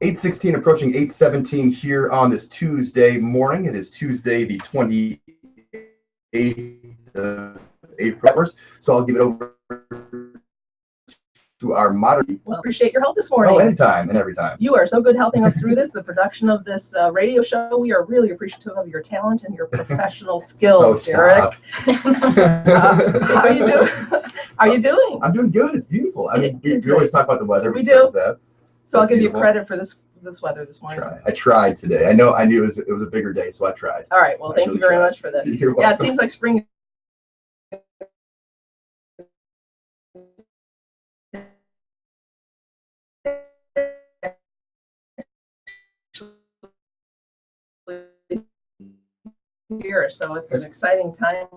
8:16 approaching 8:17 here on this Tuesday morning. It is Tuesday, the 28th of April. So I'll give it over to our moderator. Well, appreciate your help this morning. Oh, anytime and every time. You are so good helping us through this, the production of this radio show. We are really appreciative of your talent and your professional skills, Derek. How are you doing? How are you doing? I'm doing good. It's beautiful. I mean, we always talk about the weather. We do. That. So I'll give you credit for this weather this morning. I tried today. I knew it was a bigger day, so I tried. All right. Well, thank you very much for this. You're welcome. Yeah, it seems like spring. Here, so it's an exciting time.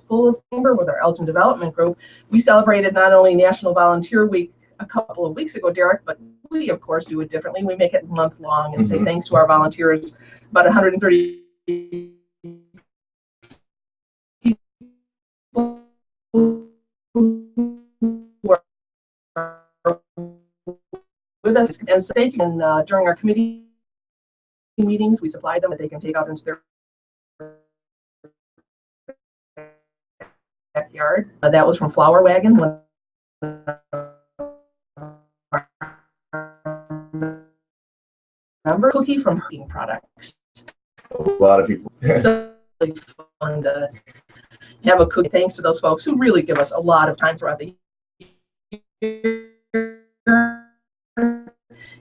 Full of chamber with our Elgin Development Group. We celebrated not only National Volunteer Week a couple of weeks ago, Derek, but we of course do it differently. We make it month long and say thanks to our volunteers. About 130 people with us, and so thank you. And during our committee meetings, we supplied them that they can take out into their backyard. That was from Flower Wagon. Remember cookie from Cooking Products. A lot of people. So really fun to have a cookie. Thanks to those folks who really give us a lot of time throughout the year.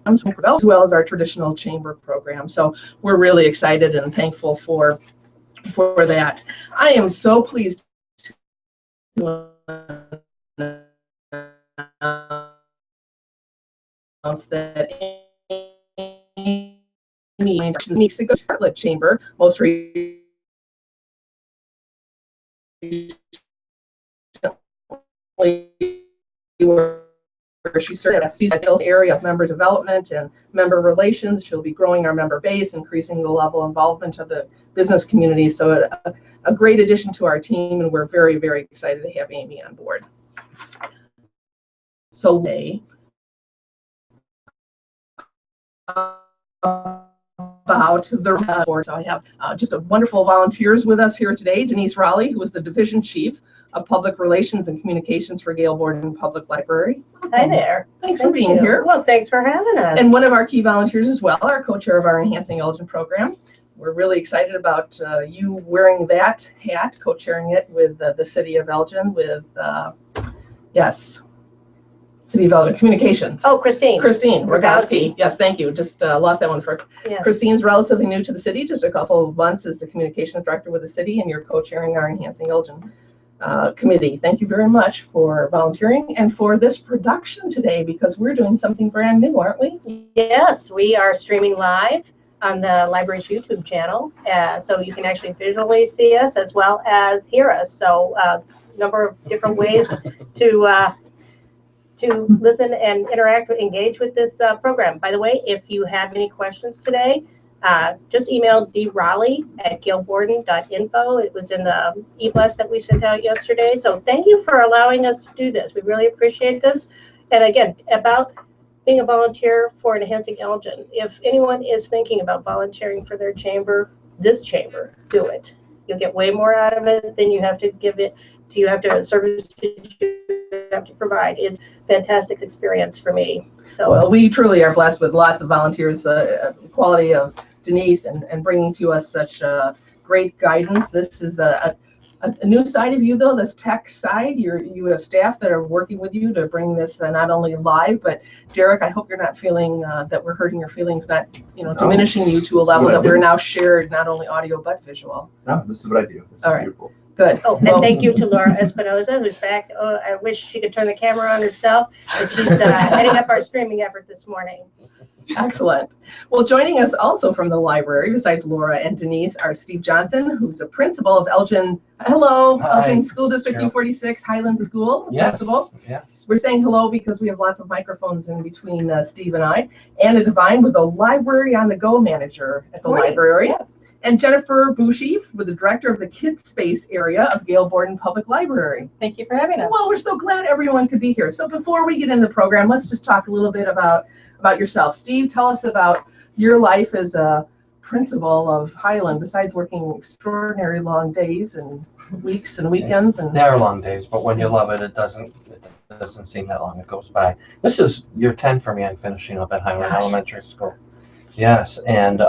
As well as our traditional chamber program. So we're really excited and thankful for that. I am so pleased to announce that Amy Mexico Charlotte Chamber most recently where she served as sales area of member development and member relations. She'll be growing our member base, increasing the level of involvement of the business community. So a great addition to our team, and we're very, very excited to have Amy on board. So about the board. So I have just a wonderful volunteers with us here today. Denise Raleigh, who is the Division Chief of Public Relations and Communications for Gailborden Public Library. Hi there. Thanks for being here. Well, thanks for having us. And one of our key volunteers as well, our co-chair of our Enhancing Elgin program. We're really excited about you wearing that hat, co-chairing it with the City of Elgin with, yes, City of Elgin Communications. Oh, Christine Rogowski. Yes, thank you. Just lost that one for. Yeah. Christine's relatively new to the city, just a couple of months as the communications director with the city, and you're co-chairing our Enhancing Elgin committee. Thank you very much for volunteering and for this production today, because we're doing something brand new, aren't we? Yes, we are streaming live on the library's YouTube channel, so you can actually visually see us as well as hear us. So a number of different ways to listen and interact, engage with this program. By the way, if you have any questions today, just email draleigh@gailborden.info. It was in the e-blast that we sent out yesterday. So thank you for allowing us to do this. We really appreciate this. And again, about being a volunteer for Enhancing Elgin. If anyone is thinking about volunteering for their chamber, this chamber, do it. You'll get way more out of it than you have to give it. You have to service you have to provide. It's a fantastic experience for me. So well, we truly are blessed with lots of volunteers, quality of Denise, and bringing to us such great guidance. This is a new side of you, though, this tech side. You have staff that are working with you to bring this not only live, but Derek, I hope you're not feeling that we're hurting your feelings, not diminishing you to a level that we're now shared, not only audio but visual. No, this is what I do. This is beautiful. Good. Oh, and thank you to Laura Espinoza, who's back. Oh, I wish she could turn the camera on herself, but she's heading up our streaming effort this morning. Excellent. Well, joining us also from the library, besides Laura and Denise, are Steve Johnson, who's a principal of Elgin. Hello, Hi. Elgin School District Carol. U46 Highland School Yes. principal. Yes. We're saying hello because we have lots of microphones in between Steve and I. Anna Devine with the Library on the Go manager at the library. Yes. And Jennifer Bouchy with the director of the Kids Space area of Gale Borden Public Library. Thank you for having us. Well, we're so glad everyone could be here. So before we get into the program, let's just talk a little bit about yourself. Steve, tell us about your life as a principal of Highland, besides working extraordinary long days and weeks and weekends. And They are long days, but when you love it, it doesn't seem that long. It goes by. This is year 10 for me. I'm finishing up at Highland Gosh. Elementary School. Yes, and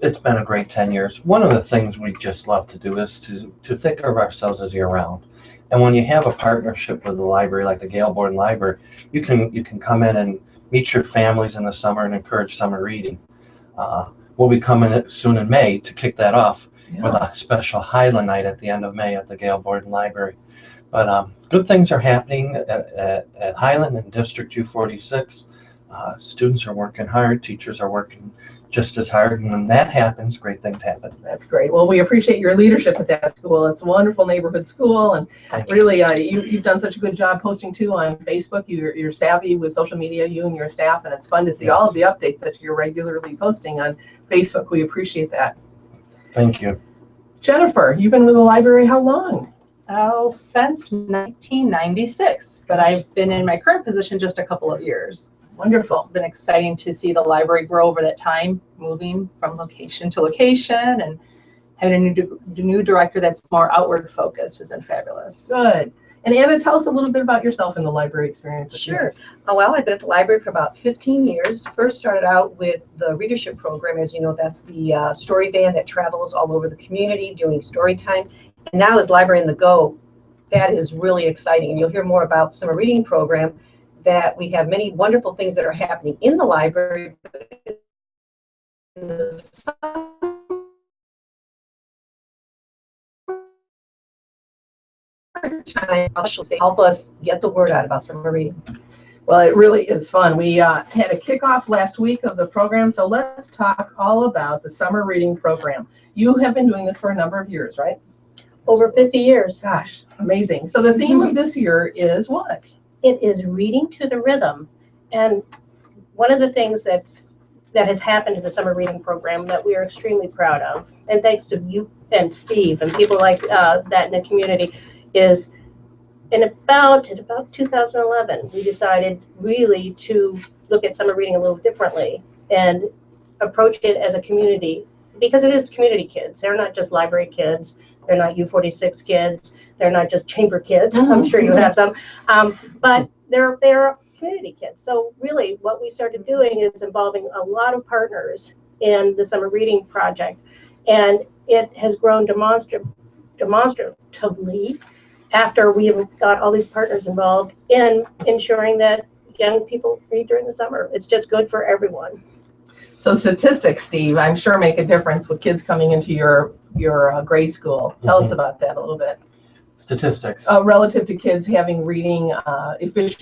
it's been a great 10 years. One of the things we just love to do is to think of ourselves as year-round. And when you have a partnership with the library, like the Gale Borden Library, you can come in and meet your families in the summer and encourage summer reading. We'll be coming soon in May to kick that off with a special Highland night at the end of May at the Gale Borden Library. But good things are happening at Highland and District U46. Students are working hard, teachers are working just as hard, and when that happens, great things happen. That's great. Well, we appreciate your leadership at that school. It's a wonderful neighborhood school, and really, you've done such a good job posting too on Facebook. You're savvy with social media, you and your staff, and it's fun to see all of the updates that you're regularly posting on Facebook. We appreciate that. Thank you. Jennifer, you've been with the library how long? Oh, since 1996, but I've been in my current position just a couple of years. Wonderful. It's been exciting to see the library grow over that time, moving from location to location, and having a new director that's more outward focused has been fabulous. Good. And Anna, tell us a little bit about yourself and the library experience. Sure. Well, I've been at the library for about 15 years. First started out with the readership program. As you know, that's the story van that travels all over the community doing story time. And now as Library on the Go, that is really exciting. And you'll hear more about summer reading program, that we have many wonderful things that are happening in the library. In the summertime, I'll say, help us get the word out about summer reading. Well, it really is fun. We had a kickoff last week of the program, so let's talk all about the summer reading program. You have been doing this for a number of years, right? Over 50 years. Gosh, amazing. So the theme of this year is what? It is reading to the rhythm. And one of the things that has happened in the summer reading program that we are extremely proud of, and thanks to you and Steve and people like that in the community, is in about 2011, we decided really to look at summer reading a little differently and approach it as a community, because it is community kids. They're not just library kids. They're not U46 kids. They're not just chamber kids. I'm sure you have some, but they're community kids. So really what we started doing is involving a lot of partners in the summer reading project. And it has grown demonstratively after we have got all these partners involved in ensuring that young people read during the summer. It's just good for everyone. So statistics, Steve, I'm sure make a difference with kids coming into your grade school. Tell us about that a little bit. Statistics. Relative to kids having reading efficiency.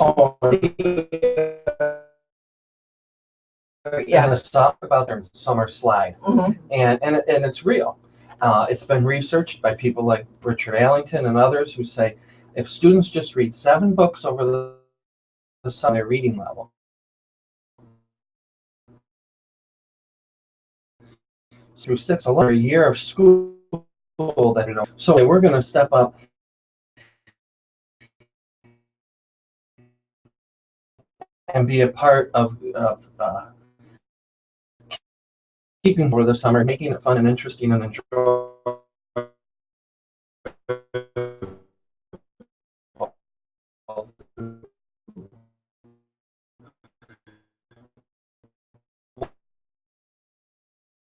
Yeah. Let's talk about their summer slide, and it's real. It's been researched by people like Richard Allington and others who say if students just read 7 books over the summer, their reading level through 6 a year of school that so we're going to step up and be a part of keeping for the summer, making it fun and interesting and enjoyable.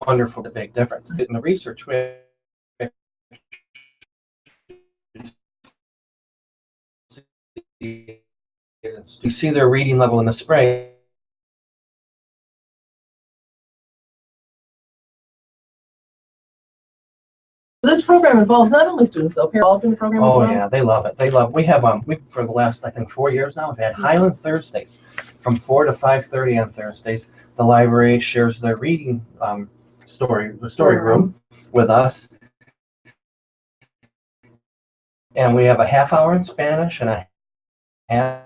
Wonderful, the big difference in the research. You see their reading level in the spring. This program involves not only students, though, parents involved in the program as Oh well? yeah, they love it. They love it. We have we for the last I think 4 years now. We've had Highland Thursdays from 4 to 5:30 on Thursdays. The library shares their reading story room with us, and we have a half hour in Spanish and a half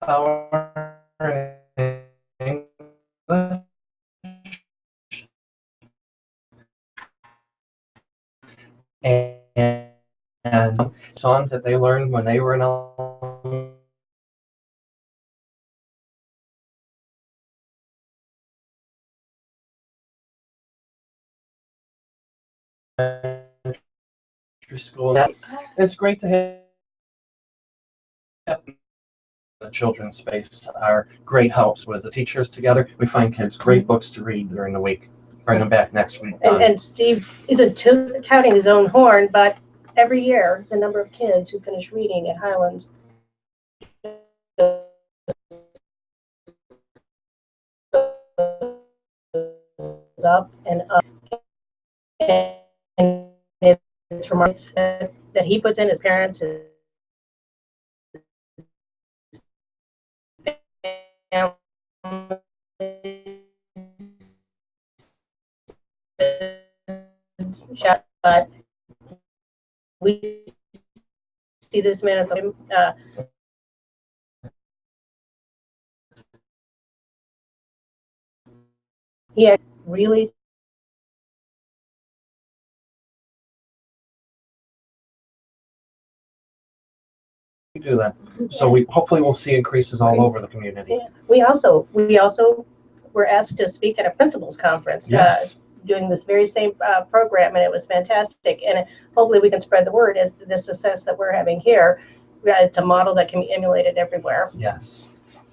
hour in English. And songs that they learned when they were in elementary school. It's great to have the children's space. Are great helps with the teachers together. We find kids great books to read during the week. Bring them back next week. And Steve isn't touting his own horn, but every year, the number of kids who finish reading at Highlands up and up. And it's remarkable that he puts in his parents, his family, but we see this man at the he really do that. So we hopefully will see increases all over the community. yeah. We also were asked to speak at a principals conference. Yes. Doing this very same program, and it was fantastic. And hopefully we can spread the word. And the success that we're having here, it's a model that can be emulated everywhere. Yes.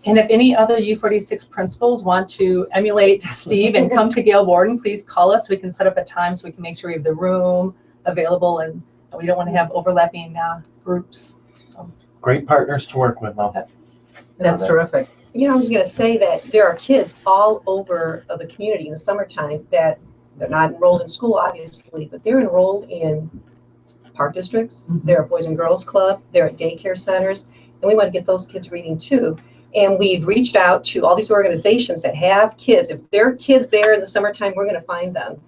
And if any other U46 principals want to emulate Steve and come to Gail Borden, please call us. We can set up a time so we can make sure we have the room available, and we don't want to have overlapping groups. So. Great partners to work with, though. That's terrific. You know, I was going to say that there are kids all over the community in the summertime that they're not enrolled in school, obviously, but they're enrolled in park districts. Mm-hmm. They're at Boys and Girls Club. They're at daycare centers. And we want to get those kids reading too. And we've reached out to all these organizations that have kids. If there are kids there in the summertime, we're going to find them.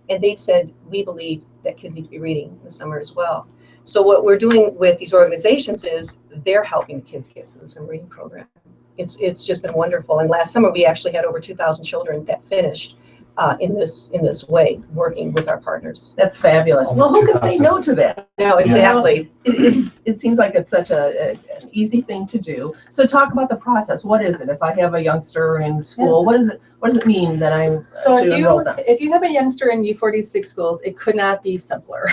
And they've said, we believe that kids need to be reading in the summer as well. So what we're doing with these organizations is they're helping the kids get through the summer reading program. It's just been wonderful. And last summer, we actually had over 2,000 children that finished in this way, working with our partners. That's fabulous. Well, who can say no to that? No, exactly. It seems like it's such an easy thing to do. So talk about the process. What is it? If I have a youngster in school, what does it mean that I'm to enroll them? If you have a youngster in U46 schools, it could not be simpler.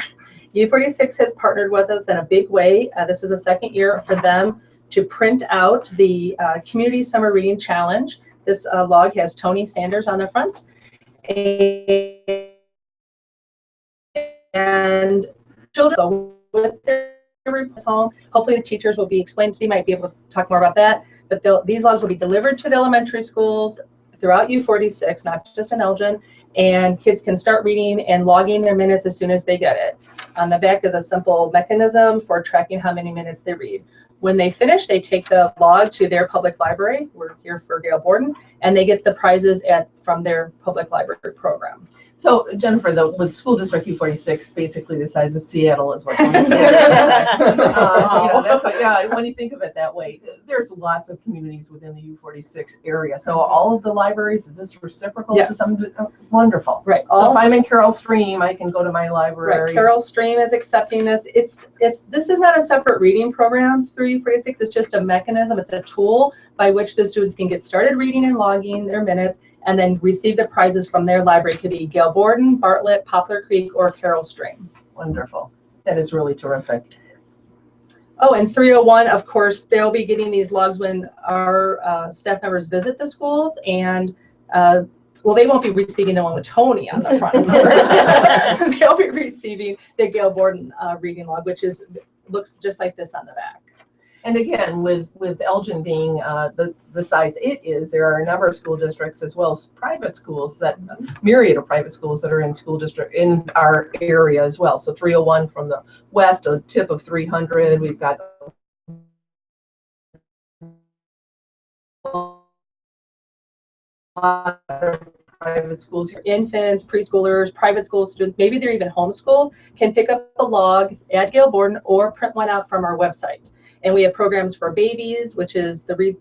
U46 has partnered with us in a big way. This is the second year for them to print out the Community Summer Reading Challenge. This log has Tony Sanders on the front. And children go with their reports home. Hopefully the teachers will be explained, so you might be able to talk more about that. But these logs will be delivered to the elementary schools throughout U46, not just in Elgin, and kids can start reading and logging their minutes as soon as they get it. On the back is a simple mechanism for tracking how many minutes they read. When they finish, they take the log to their public library. We're here for Gail Borden, and they get the prizes from their public library program. So Jennifer, with school district U46, basically the size of Seattle is what Tony said. That's what, yeah, when you think of it that way, there's lots of communities within the U46 area. So all of the libraries, is this reciprocal to some? Wonderful. Right. So if I'm in Carroll Stream, I can go to my library. Right. Carroll Stream is accepting this. This is not a separate reading program through U46. It's just a mechanism. It's a tool by which the students can get started reading and logging their minutes, and then receive the prizes from their library. It could be Gail Borden, Bartlett, Poplar Creek, or Carroll Stream. Wonderful. That is really terrific. Oh, and 301, of course, they'll be getting these logs when our staff members visit the schools, and well, they won't be receiving the one with Tony on the front. They'll be receiving the Gail Borden reading log, which looks just like this on the back. And again, with Elgin being the size it is, there are a number of school districts as well as private schools, that myriad of private schools that are in school district in our area as well. So 301 from the west, a tip of 300. We've got private schools here. Infants, preschoolers, private school students, maybe they're even homeschooled, can pick up the log at Gail Borden or print one out from our website. And we have programs for babies, which is the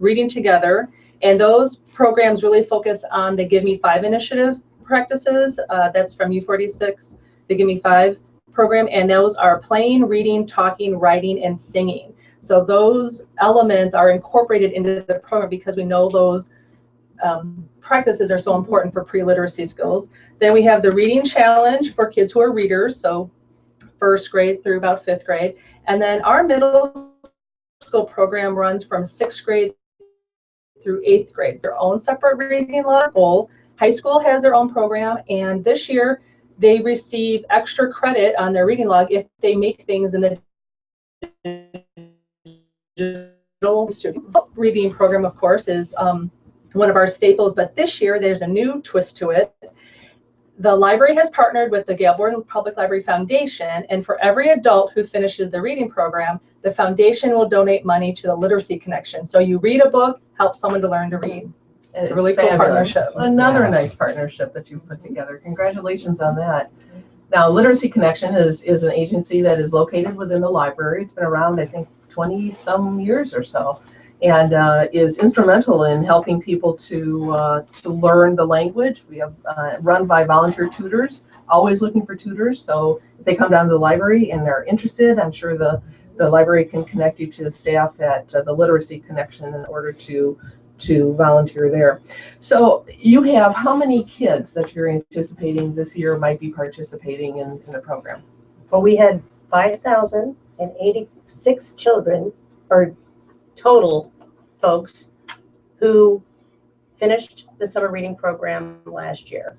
Reading Together. And those programs really focus on the Give Me 5 initiative practices. That's from U46, the Give Me 5 program. And those are playing, reading, talking, writing, and singing. So those elements are incorporated into the program because we know those practices are so important for pre-literacy skills. Then we have the Reading Challenge for kids who are readers, so first grade through about 5th grade. And then our middle school program runs from 6th grade through 8th grade. Their own separate reading log goals. High school has their own program, and this year they receive extra credit on their reading log if they make things in the digital reading program, of course, is one of our staples, but this year there's a new twist to it. The library has partnered with the Gail Borden Public Library Foundation, and for every adult who finishes the reading program, the foundation will donate money to the Literacy Connection. So you read a book, help someone to learn to read. It's a really fabulous. cool partnership. Another nice partnership that you've put together. Congratulations on that. Now, Literacy Connection is an agency that is located within the library. It's been around, I think, 20-some years or so, and is instrumental in helping people to learn the language. We have run by volunteer tutors, always looking for tutors. So if they come down to the library and they're interested, I'm sure the library can connect you to the staff at the Literacy Connection in order to volunteer there. So you have how many kids that you're anticipating this year might be participating in the program? Well, we had 5,086 children, or total folks, who finished the summer reading program last year.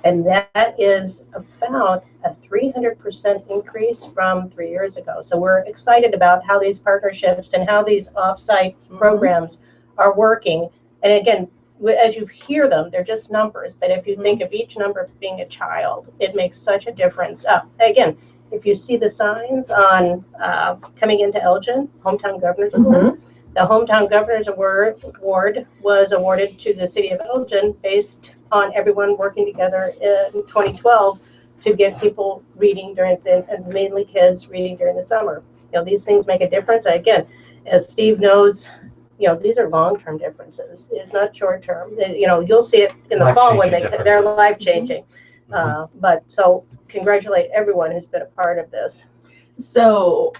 And that is about a 300% increase from 3 years ago. So we're excited about how these partnerships and how these offsite programs are working. And again, as you hear them, they're just numbers, but if you think of each number being a child, it makes such a difference. Again, if you see the signs on coming into Elgin, Hometown Governor's Award, the Hometown Governor's Award was awarded to the city of Elgin based on everyone working together in 2012 to get people reading during and mainly kids reading during the summer. You know, these things make a difference. Again, as Steve knows, you know, these are long-term differences. It's not short-term. You know, you'll see it in the fall when they're life-changing. But so congratulate everyone who's been a part of this. So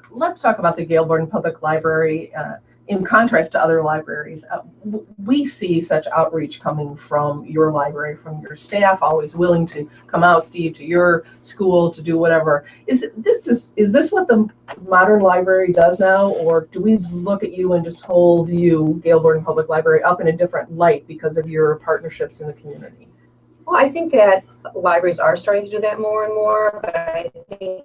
let's talk about the Gail Borden Public Library. In contrast to other libraries, we see such outreach coming from your library, from your staff, always willing to come out, Steve, to your school to do whatever. Is this what the modern library does now, or do we look at you and just hold you, Gail Borden Public Library, up in a different light because of your partnerships in the community? Well, I think that libraries are starting to do that more and more, but I think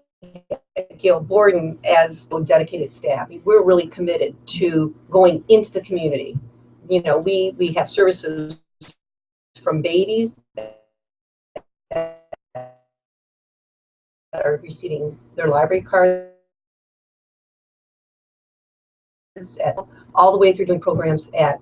Gail Borden, as a dedicated staff, we're really committed to going into the community. You know, we have services from babies that are receiving their library cards, all the way through doing programs at